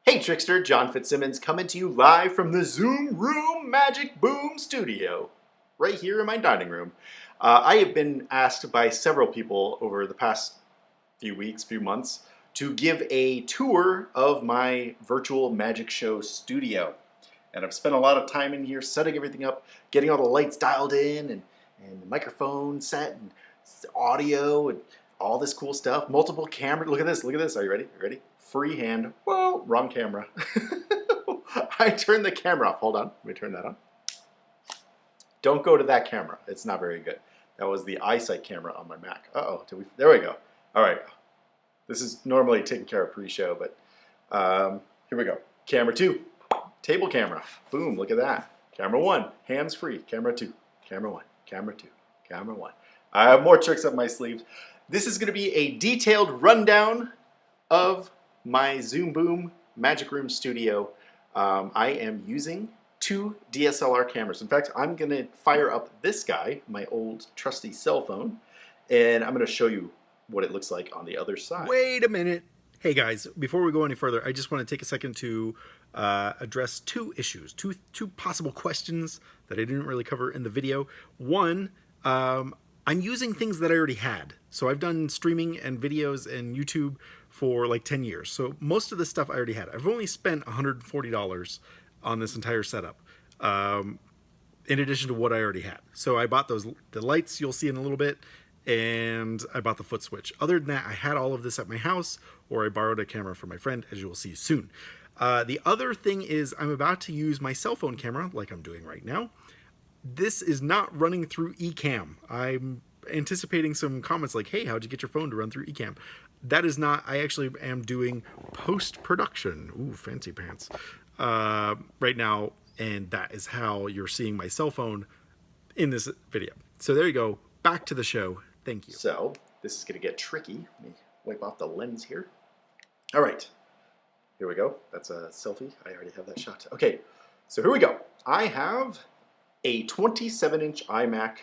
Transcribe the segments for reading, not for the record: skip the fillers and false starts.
Hey Trickster, John Fitzsimmons coming to you live from the Zoom Room Magic Boom Studio, right here in my dining room. I have been asked by several people over the past few weeks, few months, to give a tour of my virtual magic show studio. And I've spent a lot of time in here setting everything up, getting all the lights dialed in, and the microphone set, and audio, and all this cool stuff. Multiple cameras. Look at this, look at this. Are you ready? Ready? Freehand. Whoa, wrong camera. I turned the camera off. Hold on, let me turn that on. Don't go to that camera. It's not very good. That was the iSight camera on my Mac. Uh-oh, there we go. All right. This is normally taken care of pre-show, but here we go. Camera 2, table camera. Boom, look at that. Camera 1, hands-free. Camera 2, camera 1, camera 2, camera 1. I have more tricks up my sleeves. This is going to be a detailed rundown of my Zoom Boom Magic Room Studio. I am using 2 DSLR cameras. In fact, I'm going to fire up this guy, my old trusty cell phone, and I'm going to show you what it looks like on the other side. Wait a minute. Hey guys, before we go any further, I just want to take a second to address 2 issues, two possible questions that I didn't really cover in the video. One, I'm using things that I already had. So I've done streaming and videos and YouTube for like 10 years. So most of the stuff I already had. I've only spent $140 on this entire setup, in addition to what I already had. So I bought the lights you'll see in a little bit, and I bought the foot switch. Other than that, I had all of this at my house, or I borrowed a camera from my friend, as you will see soon. The other thing is I'm about to use my cell phone camera, like I'm doing right now. This is not running through Ecamm. I'm anticipating some comments like, hey, how'd you get your phone to run through Ecamm? That is not. I actually am doing post-production. Ooh, fancy pants. Right now, and that is how you're seeing my cell phone in this video. So there you go. Back to the show. Thank you. So this is going to get tricky. Let me wipe off the lens here. All right. Here we go. That's a selfie. I already have that shot. Okay. So here we go. I have a 27-inch iMac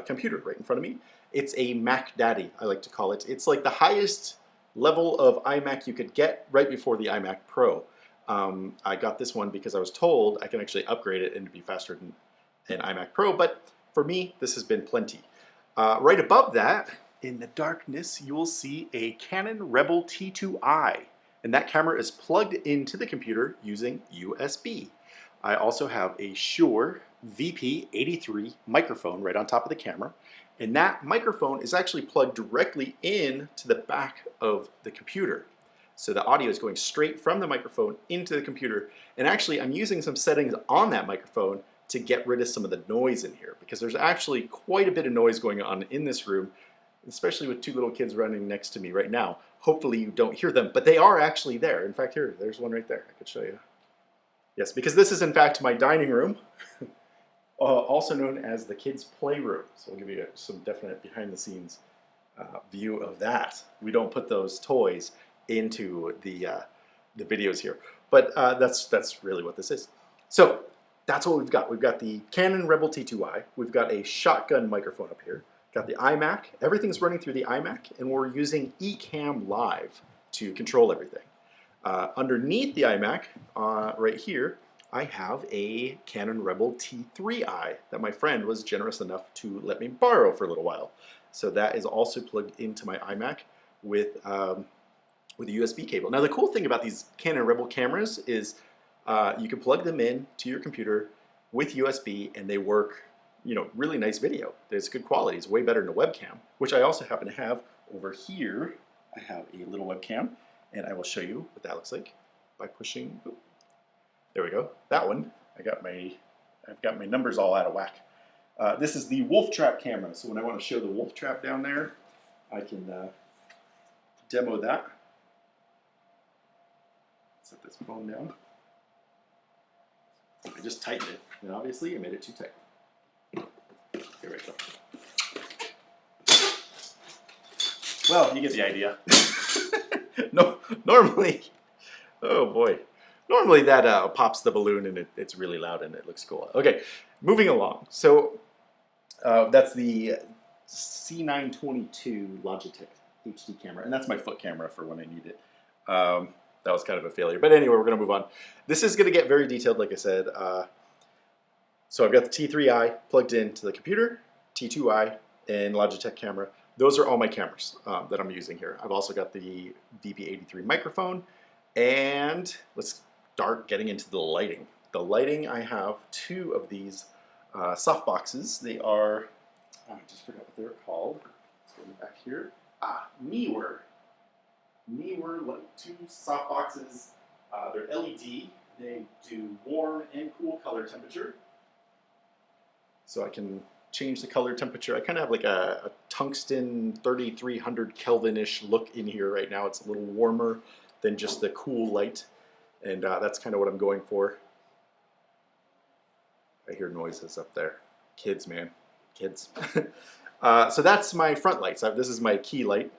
computer right in front of me. It's a Mac Daddy, I like to call it. It's like the highest level of iMac you could get right before the iMac Pro. I got this one because I was told I can actually upgrade it and be faster than an iMac Pro, but for me, this has been plenty. Right above that, in the darkness, you will see a Canon Rebel T2i, and that camera is plugged into the computer using USB. I also have a Shure VP83 microphone right on top of the camera, and that microphone is actually plugged directly in to the back of the computer. So the audio is going straight from the microphone into the computer, and actually I'm using some settings on that microphone to get rid of some of the noise in here, because there's actually quite a bit of noise going on in this room, especially with 2 little kids running next to me right now. Hopefully you don't hear them, but they are actually there. In fact, there's one right there. I could show you. Yes, because this is in fact my dining room, also known as the kids' playroom. So I'll give you some definite behind-the-scenes view of that. We don't put those toys into the videos here, but that's really what this is. So that's what we've got. We've got the Canon Rebel T2i. We've got a shotgun microphone up here. Got the iMac. Everything's running through the iMac, and we're using Ecamm Live to control everything. Underneath the iMac, right here, I have a Canon Rebel T3i that my friend was generous enough to let me borrow for a little while. So that is also plugged into my iMac with a USB cable. Now the cool thing about these Canon Rebel cameras is you can plug them in to your computer with USB, and they work, really nice video. There's good quality. It's way better than a webcam, which I also happen to have over here. I have a little webcam, and I will show you what that looks like by pushing. Oops. There we go. That one. I've got my numbers all out of whack. This is the Wolf Trap camera. So when I want to show the Wolf Trap down there, I can demo that. Set this phone down. I just tightened it, and obviously I made it too tight. Here we go. Well, you get the idea. No, normally, oh boy. Normally that pops the balloon, and it's really loud and it looks cool. Okay, moving along. So that's the C922 Logitech HD camera, and that's my foot camera for when I need it. that was kind of a failure. But anyway, we're going to move on. This is going to get very detailed, like I said. So I've got the T3i plugged into the computer, T2i, and Logitech camera. Those are all my cameras that I'm using here. I've also got the VP83 microphone, and let's start getting into the lighting. The lighting, I have two of these soft boxes. They are, I just forgot what they're called. Let's go back here. Neewer. Neewer two soft boxes. They're LED. They do warm and cool color temperature. So I can change the color temperature. I kind of have like a tungsten 3300 Kelvin-ish look in here right now. It's a little warmer than just the cool light. And that's kind of what I'm going for. I hear noises up there. Kids, man. Kids. So that's my front lights. This is my key light.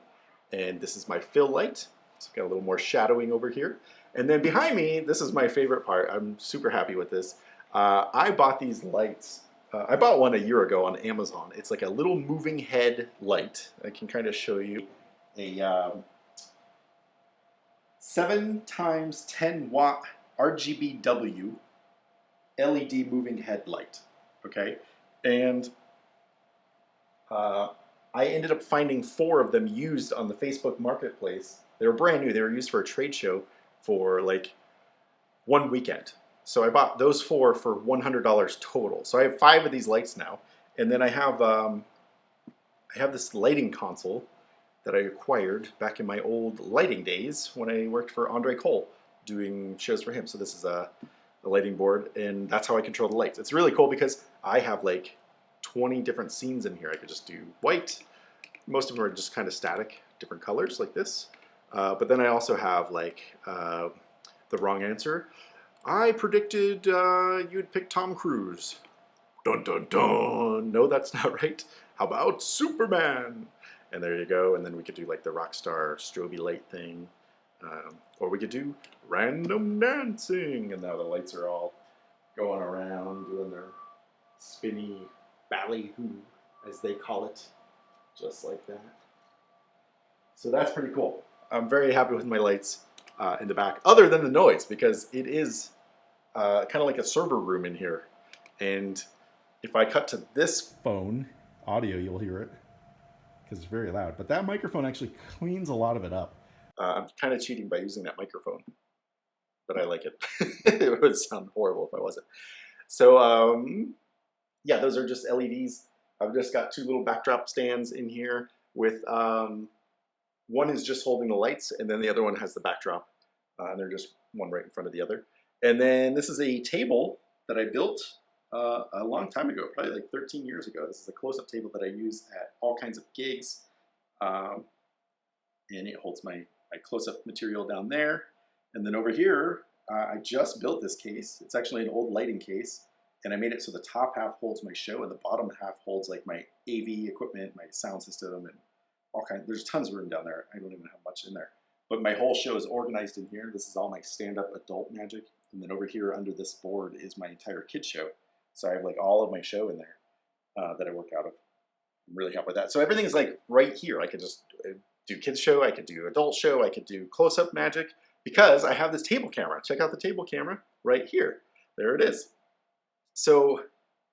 And this is my fill light. So I've got a little more shadowing over here. And then behind me, this is my favorite part. I'm super happy with this. I bought these lights. I bought one a year ago on Amazon. It's like a little moving head light. I can kind of show you a 7 times 10 watt RGBW LED moving head light. Okay, and I ended up finding 4 of them used on the Facebook Marketplace. They were brand new. They were used for a trade show for like one weekend. So I bought those 4 for $100 total. So I have 5 of these lights now, and then I have this lighting console that I acquired back in my old lighting days when I worked for Andre Cole doing shows for him. So this is a lighting board, and that's how I control the lights. It's really cool because I have like 20 different scenes in here. I could just do white. Most of them are just kind of static, different colors like this. But then I also have like the wrong answer. I predicted you'd pick Tom Cruise. Dun dun dun. No, that's not right. How about Superman? And there you go. And then we could do like the Rockstar strobe light thing. Or we could do random dancing. And now the lights are all going around doing their spinny ballyhoo, as they call it. Just like that. So that's pretty cool. I'm very happy with my lights in the back, other than the noise, because it is kind of like a server room in here. And if I cut to this phone audio, you'll hear it because it's very loud. But that microphone actually cleans a lot of it up. I'm kind of cheating by using that microphone, but I like it. It would sound horrible if I wasn't. So yeah, those are just LEDs. I've just got 2 little backdrop stands in here with one is just holding the lights, and then the other one has the backdrop. And they're just one right in front of the other. And then this is a table that I built a long time ago, probably like 13 years ago. This is a close-up table that I use at all kinds of gigs. And it holds my close-up material down there. And then over here, I just built this case. It's actually an old lighting case. And I made it so the top half holds my show and the bottom half holds like my AV equipment, my sound system, and all kinds. There's tons of room down there. I don't even have much in there. But my whole show is organized in here. This is all my stand-up adult magic. And then over here under this board is my entire kid show. So I have like all of my show in there that I work out of. I'm really happy with that. So everything is like right here. I could just do kids show. I could do adult show. I could do close-up magic because I have this table camera. Check out the table camera right here. There it is. So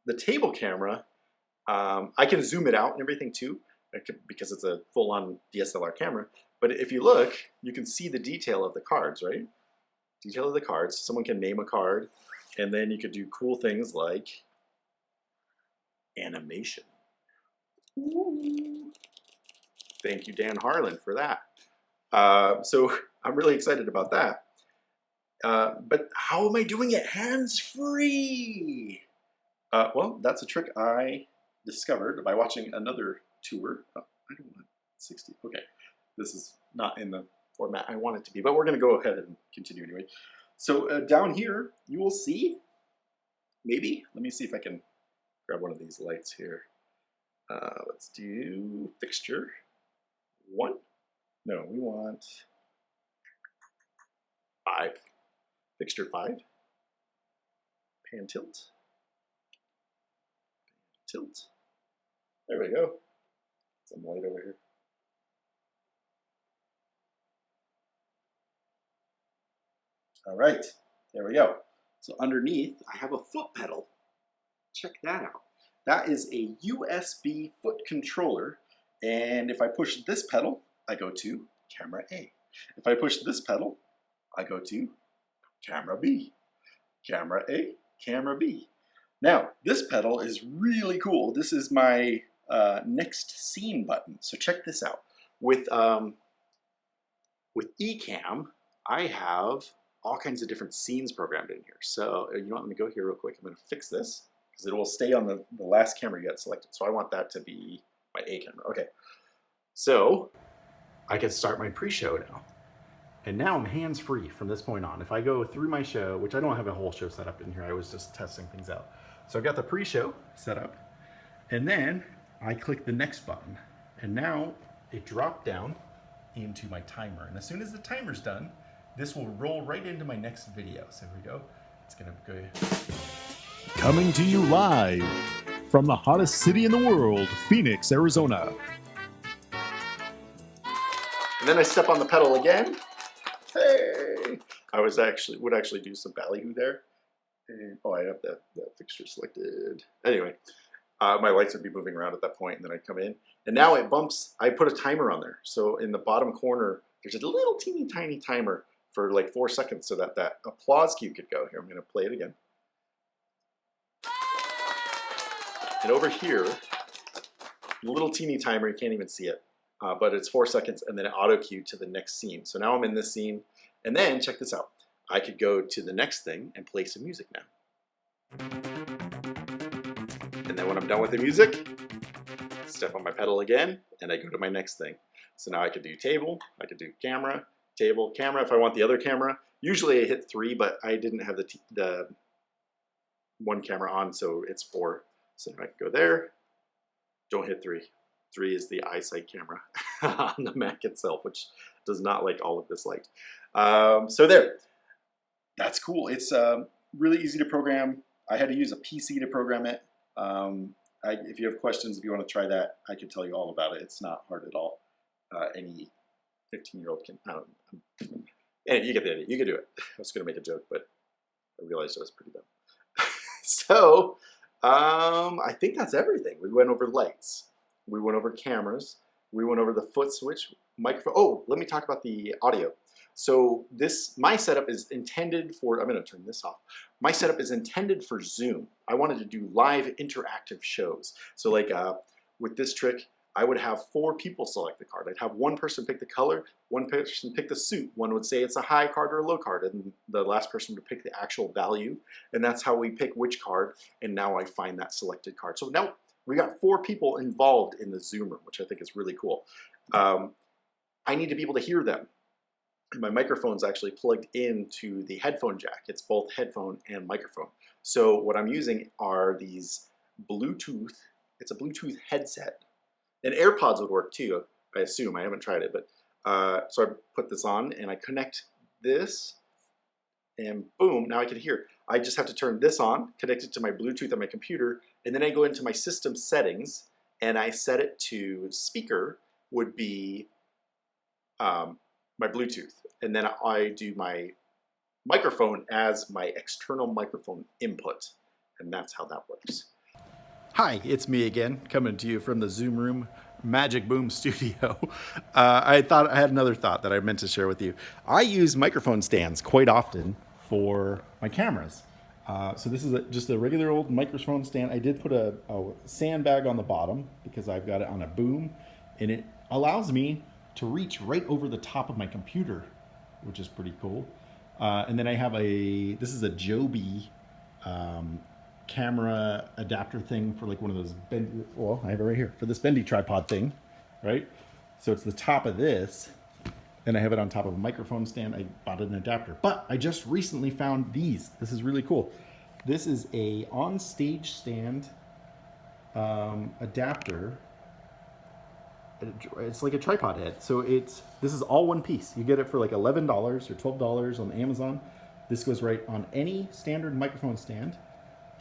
the table camera, I can zoom it out and everything too, because it's a full-on DSLR camera. But if you look, you can see the detail of the cards, right? Detail of the cards. Someone can name a card, and then you could do cool things like animation. Ooh. Thank you, Dan Harlan, for that. So I'm really excited about that. But how am I doing it hands-free? Well, that's a trick I discovered by watching another tour. Oh, I don't want 60. Okay. This is not in the format I want it to be, but we're going to go ahead and continue anyway. So down here, you will see, maybe, let me see if I can grab one of these lights here. Let's do fixture 1. No, we want 5. Fixture 5. Pan tilt. Tilt. There we go. Some light over here. All right, there we go. So underneath, I have a foot pedal. Check that out. That is a USB foot controller. And if I push this pedal, I go to camera A. If I push this pedal, I go to camera B. Camera A, camera B. Now, this pedal is really cool. This is my next scene button. So check this out. With Ecamm, I have all kinds of different scenes programmed in here. So you know what, let me go here real quick. I'm gonna fix this because it will stay on the last camera you got selected. So I want that to be my A camera. Okay, so I can start my pre-show now. And now I'm hands-free from this point on. If I go through my show, which I don't have a whole show set up in here, I was just testing things out. So I've got the pre-show set up, and then I click the next button, and now it dropped down into my timer. And as soon as the timer's done, this will roll right into my next video. So here we go. It's gonna go. Coming to you live from the hottest city in the world, Phoenix, Arizona. And then I step on the pedal again. Hey! I would actually do some ballyhoo there. And, oh, I have that fixture selected. Anyway, my lights would be moving around at that point, and then I'd come in. And now it bumps, I put a timer on there. So in the bottom corner, there's a little teeny tiny timer for like 4 seconds so that that applause cue could go. Here, I'm gonna play it again. And over here, a little teeny timer, you can't even see it. But it's 4 seconds and then it auto cue to the next scene. So now I'm in this scene, and then check this out. I could go to the next thing and play some music now. And then when I'm done with the music, step on my pedal again, and I go to my next thing. So now I could do table, I could do camera, table, camera. If I want the other camera, usually I hit 3, but I didn't have the one camera on, so it's 4. So I can go there, don't hit 3. 3 is the eyesight camera on the Mac itself, which does not like all of this light. So there, that's cool. It's really easy to program. I had to use a PC to program it. If you have questions, if you want to try that, I can tell you all about it. It's not hard at all. Any 15-year-old can, and you get the idea. You can do it. I was going to make a joke, but I realized it was pretty dumb. So I think that's everything. We went over lights. We went over cameras. We went over the foot switch, microphone. Oh, let me talk about the audio. So my setup is intended for, I'm gonna turn this off. My setup is intended for Zoom. I wanted to do live interactive shows. So like with this trick, I would have 4 people select the card. I'd have one person pick the color, one person pick the suit. One would say it's a high card or a low card, and the last person would pick the actual value. And that's how we pick which card, and now I find that selected card. So now we got 4 people involved in the Zoom room, which I think is really cool. I need to be able to hear them. My microphone's actually plugged into the headphone jack. It's both headphone and microphone. So what I'm using are these Bluetooth, it's a Bluetooth headset. And AirPods would work too, I assume. I haven't tried it, but so I put this on and I connect this, and boom, now I can hear. I just have to turn this on, connect it to my Bluetooth on my computer, and then I go into my system settings and I set it to speaker would be my Bluetooth. And then I do my microphone as my external microphone input. And that's how that works. Hi, it's me again, coming to you from the Zoom Room Magic Boom Studio. I had another thought that I meant to share with you. I use microphone stands quite often for my cameras. So this is just a regular old microphone stand. I did put a sandbag on the bottom because I've got it on a boom, and it allows me to reach right over the top of my computer, which is pretty cool. And then I have this is a Joby camera adapter thing for like one of those bendy, well, I have it right here for this bendy tripod thing, right? So it's the top of this, and I have it on top of a microphone stand. I bought an adapter, but I just recently found these. This is really cool. This is a on-stage stand adapter. It's like a tripod head. So this is all one piece. You get it for like $11 or $12 on Amazon. This goes right on any standard microphone stand.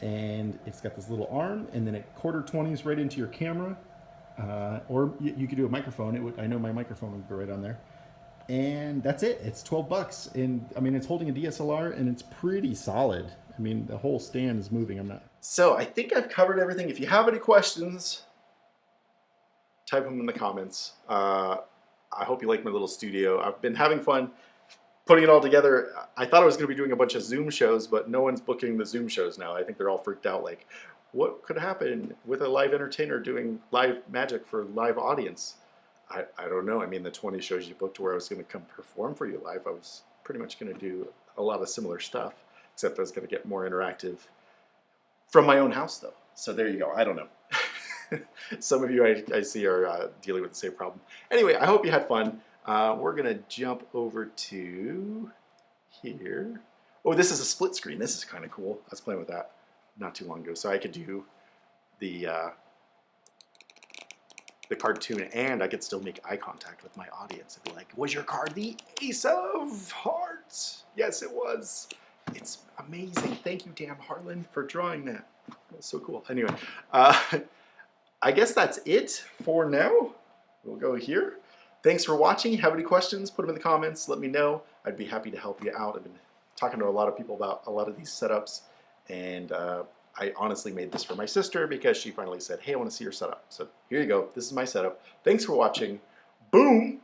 And it's got this little arm, and then it quarter 20s right into your camera. Or you could do a microphone. I know my microphone would go right on there. And that's it. It's 12 bucks. And I mean, it's holding a DSLR and it's pretty solid. I mean, the whole stand is moving. I'm not. So I think I've covered everything. If you have any questions, type them in the comments. I hope you like my little studio. I've been having fun putting it all together. I thought I was going to be doing a bunch of Zoom shows, but no one's booking the Zoom shows now. I think they're all freaked out, like, what could happen with a live entertainer doing live magic for live audience? I don't know. I mean, the 20 shows you booked where I was going to come perform for you live, I was pretty much going to do a lot of similar stuff, except I was going to get more interactive from my own house, though. So there you go. I don't know. Some of you I see are dealing with the same problem. Anyway, I hope you had fun. We're going to jump over to here. Oh, this is a split screen. This is kind of cool. I was playing with that not too long ago. So I could do the cartoon, and I could still make eye contact with my audience and be like, was your card the Ace of Hearts? Yes, it was. It's amazing. Thank you, Dan Harlan, for drawing that. That was so cool. Anyway, I guess that's it for now. We'll go here. Thanks for watching. Have any questions, put them in the comments. Let me know. I'd be happy to help you out. I've been talking to a lot of people about a lot of these setups, and I honestly made this for my sister because she finally said, hey, I want to see your setup. So here you go. This is my setup. Thanks for watching. Boom.